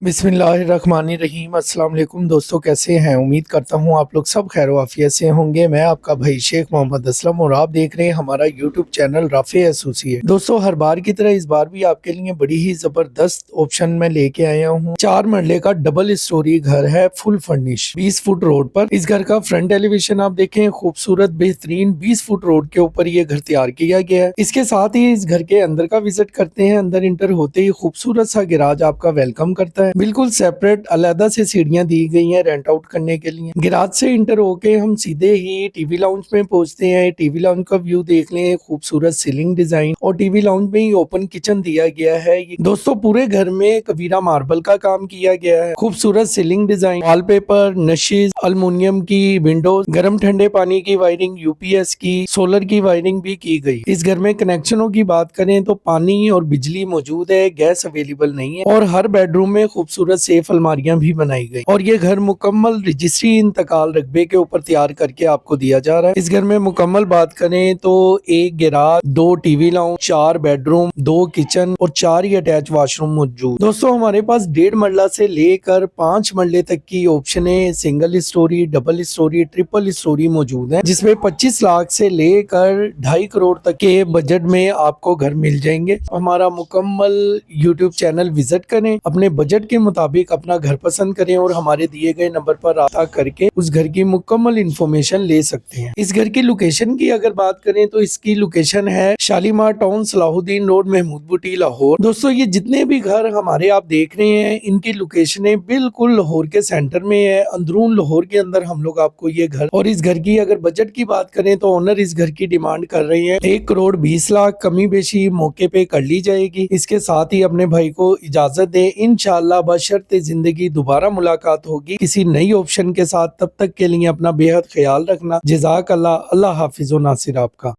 बिस्मिल्लाहिर्रहमानिर्रहीम। अस्सलाम वालेकुम दोस्तों, कैसे हैं? उम्मीद करता हूँ आप लोग सब खैर आफियत से होंगे। मैं आपका भाई शेख मोहम्मद असलम और आप देख रहे हैं हमारा यूट्यूब चैनल राफे एसोसिएट। दोस्तों, हर बार की तरह इस बार भी आपके लिए बड़ी ही जबरदस्त ऑप्शन में लेके आया हूँ। 4 मरले का डबल स्टोरी घर है, फुल फर्निश, 20 फुट रोड पर। इस घर का फ्रंट एलिवेशन आप देखें, खूबसूरत बेहतरीन 20 फुट रोड के ऊपर ये घर तैयार किया गया है। इसके साथ ही इस घर के अंदर का विजिट करते हैं। अंदर इंटर होते ही खूबसूरत सा गिराज आपका वेलकम करता है। बिल्कुल सेपरेट अलहदा से सीढ़ियां दी गई हैं रेंट आउट करने के लिए। गिराज से इंटर होके हम सीधे ही टीवी लाउंज में पहुंचते हैं। टीवी लाउंज का व्यू देख लें, खूबसूरत सीलिंग डिजाइन और टीवी लाउंज में ही ओपन किचन दिया गया है। दोस्तों, पूरे घर में कबीरा मार्बल का काम किया गया है। खूबसूरत सीलिंग डिजाइन, वॉलपेपर, नशीज, अल्मुनियम की विंडोज, गर्म ठंडे पानी की वायरिंग, यूपीएस की, सोलर की वायरिंग भी की गई। इस घर में कनेक्शनों की बात करें तो पानी और बिजली मौजूद है, गैस अवेलेबल नहीं है और हर बेडरूम में खूबसूरत सेफ अलमारियां भी बनाई गई। और ये घर मुकम्मल रजिस्ट्री इंतकाल रकबे के ऊपर तैयार करके आपको दिया जा रहा है। इस घर में मुकम्मल बात करें तो एक garage, 2 TV lounge, 4 bedroom, 2 kitchen और 4 ही अटैच वाशरूम मौजूद। दोस्तों, हमारे पास 1.5 मरला से लेकर 5 मरले तक की option single storey, double storey, triple storey मौजूद है, जिसमें 25 लाख से लेकर 2.5 करोड़ तक के बजट में आपको घर मिल जाएंगे। हमारा मुकम्मल यूट्यूब चैनल विजिट करें, अपने बजट के मुताबिक अपना घर पसंद करें और हमारे दिए गए नंबर पर राब्ता करके उस घर की मुकम्मल इंफॉर्मेशन ले सकते हैं। इस घर की लोकेशन की अगर बात करें तो इसकी लोकेशन है शालीमार टाउन, सलाहुद्दीन रोड, महमूद बुटी, लाहौर। दोस्तों, ये जितने भी घर हमारे आप देख रहे हैं, इनकी लोकेशनें बिल्कुल लाहौर के सेंटर में है। अंदरून लाहौर के अंदर हम लोग आपको ये घर, और इस घर की अगर बजट की बात करें तो ओनर इस घर की डिमांड कर रहे हैं 1 करोड़ 20 लाख। कमी बेशी मौके पे कर ली जाएगी। इसके साथ ही अपने भाई को इजाजत दें। इंशाअल्लाह बशर्ते जिंदगी दोबारा मुलाकात होगी किसी नई ऑप्शन के साथ। तब तक के लिए अपना बेहद ख्याल रखना। जज़ाक अल्लाह। अल्लाह हाफिज़ व नासिर आपका।